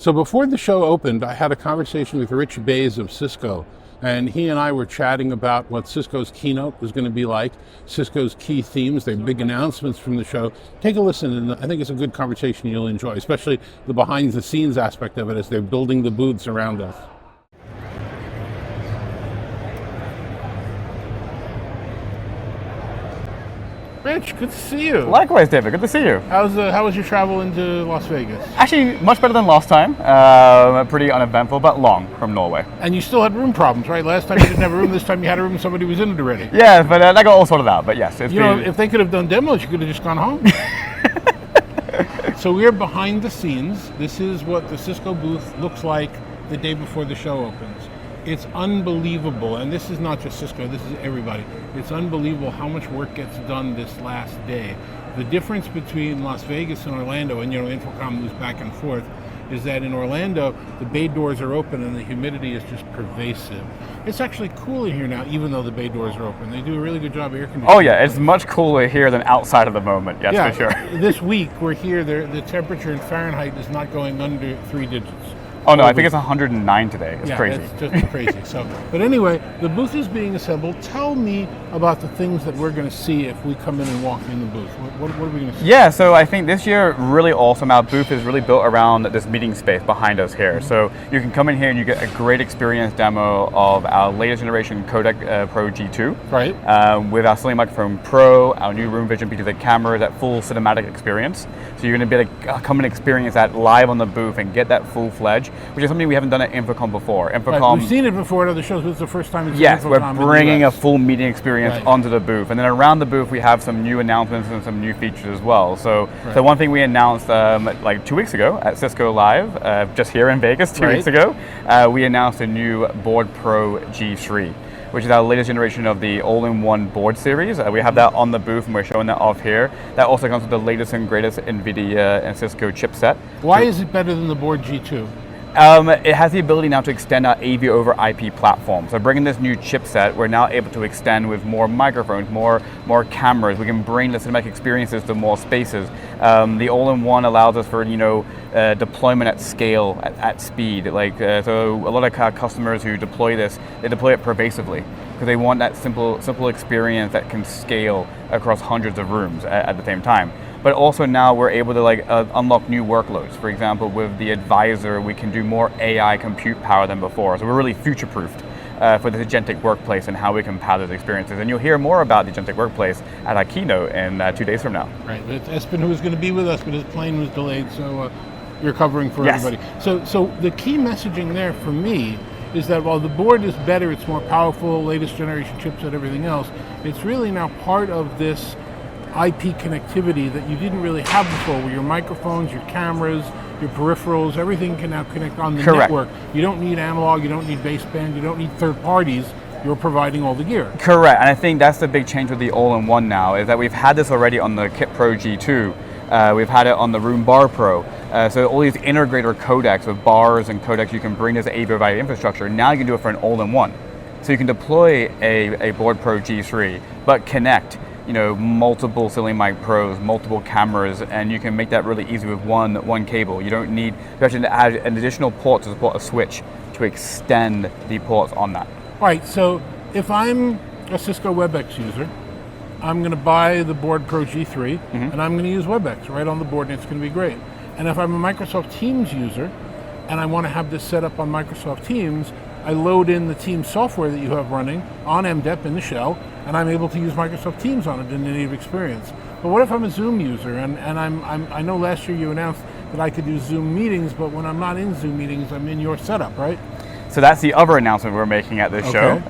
So before the show opened, I had a conversation with Rich Bays of Cisco, and he and I were chatting about what Cisco's keynote was going to be like, Cisco's key themes, their big announcements from the show. Take a listen, and I think it's a good conversation you'll enjoy, especially the behind-the-scenes aspect of it as they're building the booths around us. Rich, good to see you. Likewise, David. Good to see you. How was your travel into Las Vegas? Actually, much better than last time. Pretty uneventful, but long from Norway. And you still had room problems, right? Last time you didn't have a room. This time you had a room and somebody was in it already. Yeah, but that got all sorted out. But yes, if they could have done demos, you could have just gone home. So we're behind the scenes. This is what the Cisco booth looks like the day before the show opens. It's unbelievable, and this is not just Cisco, this is everybody. It's unbelievable how much work gets done this last day. The difference between Las Vegas and Orlando, and InfoComm moves back and forth, is that in Orlando, the bay doors are open and the humidity is just pervasive. It's actually cooler here now, even though the bay doors are open. They do a really good job of air conditioning. Oh yeah, it's much cooler here than outside at the moment, yes, for sure. This week, we're here, the temperature in Fahrenheit is not going under 3 digits. Oh no, I think it's 109 today. It's crazy. It's just crazy. But anyway, the booth is being assembled. Tell me about the things that we're going to see if we come in and walk in the booth. What are we going to see? Yeah, so I think this year, really awesome. Our booth is really built around this meeting space behind us here. So you can come in here and you get a great experience demo of our latest generation Codec Pro G2. Right. With our Sling Microphone Pro, our new Room Vision P2 camera, that full cinematic experience. So you're going to be able to come and experience that live on the booth and get that full-fledged, which is something we haven't done at InfoComm before. Right. We've seen it before at other shows, but it's the first time it's Yes, InfoComm we're bringing a full meeting experience onto the booth. And then around the booth, we have some new announcements and some new features as well. So one thing we announced like 2 weeks ago at Cisco Live, just here in Vegas 2 weeks ago, we announced a new Board Pro G3, which is our latest generation of the all-in-one board series. We have that on the booth and we're showing that off here. That also comes with the latest and greatest NVIDIA and Cisco chipset. Why is it better than the Board G2? It has the ability now to extend our AV over IP platform. So bringing this new chipset, we're now able to extend with more microphones, more cameras. We can bring the cinematic experiences to more spaces. The all-in-one allows us for deployment at scale, at speed. So a lot of customers who deploy this, they deploy it pervasively because they want that simple experience that can scale across hundreds of rooms at the same time. But also now we're able to unlock new workloads. For example, with the Advisor, we can do more AI compute power than before. So we're really future-proofed for the agentic workplace and how we can power those experiences. And you'll hear more about the agentic workplace at our keynote in 2 days from now. Right. It's Espen who was going to be with us, but his plane was delayed, so you're covering for everybody. So the key messaging there for me is that while the board is better, it's more powerful, latest generation chipset, everything else, it's really now part of this IP connectivity that you didn't really have before, where your microphones, your cameras, your peripherals, everything can now connect on the network. You don't need analog, you don't need baseband, you don't need third parties. You're providing all the gear. Correct, and I think that's the big change with the all-in-one now, is that we've had this already on the Kit Pro G2. We've had it on the Room Bar Pro. So all these integrator codecs with bars and codecs, you can bring this AV over IP infrastructure. Now you can do it for an all-in-one. So you can deploy a Board Pro G3, but connect multiple Sling Mic Pros, multiple cameras, and you can make that really easy with one cable. You don't need to actually add an additional port to support a switch to extend the ports on that. All right, so if I'm a Cisco WebEx user, I'm going to buy the Board Pro G3, and I'm going to use WebEx right on the board, and it's going to be great. And if I'm a Microsoft Teams user, and I want to have this set up on Microsoft Teams, I load in the Teams software that you have running on MDEP in the shell, and I'm able to use Microsoft Teams on it in the native experience. But what if I'm a Zoom user, and I know last year you announced that I could do Zoom meetings, but when I'm not in Zoom meetings, I'm in your setup, right? So that's the other announcement we're making at this show.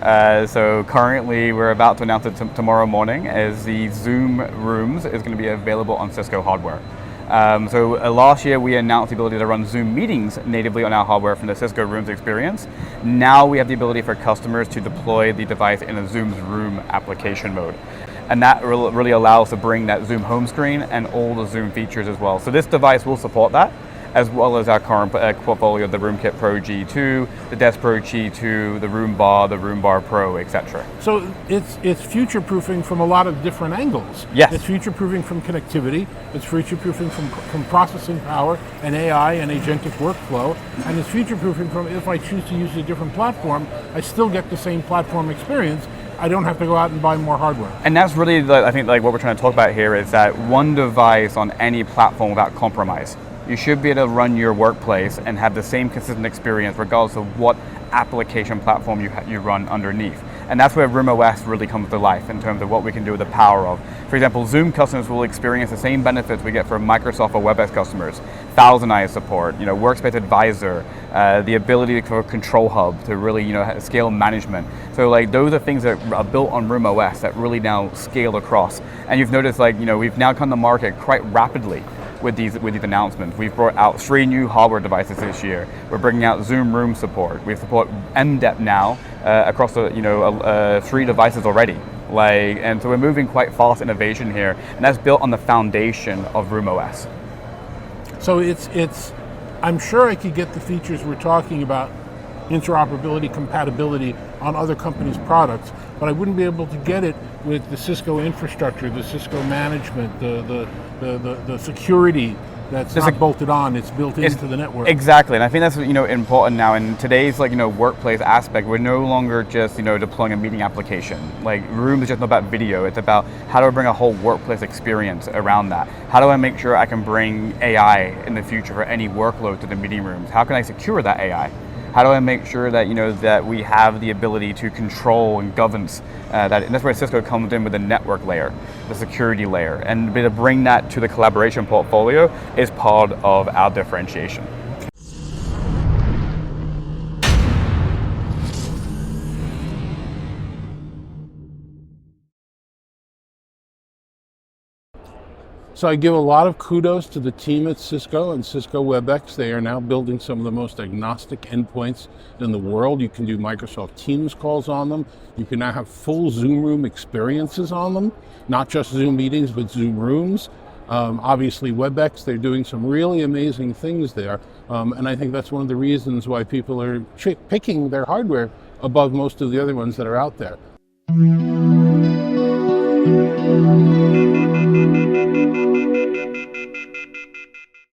So currently we're about to announce it tomorrow morning, as the Zoom Rooms is going to be available on Cisco hardware. So last year we announced the ability to run Zoom meetings natively on our hardware from the Cisco Rooms experience. Now we have the ability for customers to deploy the device in a Zoom's Room application mode. And that really allows to bring that Zoom home screen and all the Zoom features as well. So this device will support that. as well as our current portfolio, the RoomKit Pro G2, the Desk Pro G2, the Room Bar, the Room Bar Pro, etc. So it's future-proofing from a lot of different angles. Yes. It's future-proofing from connectivity, it's future-proofing from processing power and AI and agentic workflow, and it's future-proofing from if I choose to use a different platform, I still get the same platform experience. I don't have to go out and buy more hardware. And that's really, I think, like what we're trying to talk about here is that one device on any platform without compromise. You should be able to run your workplace and have the same consistent experience regardless of what application platform you run underneath. And that's where Room OS really comes to life in terms of what we can do with the power of. For example, Zoom customers will experience the same benefits we get from Microsoft or WebEx customers. ThousandEyes support, Workspace Advisor, the ability for Control Hub to really, scale management. So like those are things that are built on Room OS that really now scale across. And you've noticed we've now come to market quite rapidly with these announcements. We've brought out 3 new hardware devices this year. We're bringing out Zoom Room support. We support MDEP now across 3 devices already. And so we're moving quite fast innovation here, and that's built on the foundation of Room OS. So I'm sure I could get the features we're talking about, interoperability, compatibility on other companies' products, but I wouldn't be able to get it with the Cisco infrastructure, the Cisco management, the security that's not bolted on, it's built into the network. Exactly, and I think that's important now in today's workplace aspect. We're no longer just deploying a meeting application. Room is just not about video, it's about how do I bring a whole workplace experience around that? How do I make sure I can bring AI in the future for any workload to the meeting rooms? How can I secure that AI? How do I make sure that that we have the ability to control and governance that? And that's where Cisco comes in with the network layer, the security layer, and to bring that to the collaboration portfolio is part of our differentiation. So I give a lot of kudos to the team at Cisco and Cisco WebEx. They are now building some of the most agnostic endpoints in the world. You can do Microsoft Teams calls on them. You can now have full Zoom Room experiences on them, not just Zoom meetings, but Zoom Rooms. Obviously WebEx, they're doing some really amazing things there. And I think that's one of the reasons why people are picking their hardware above most of the other ones that are out there.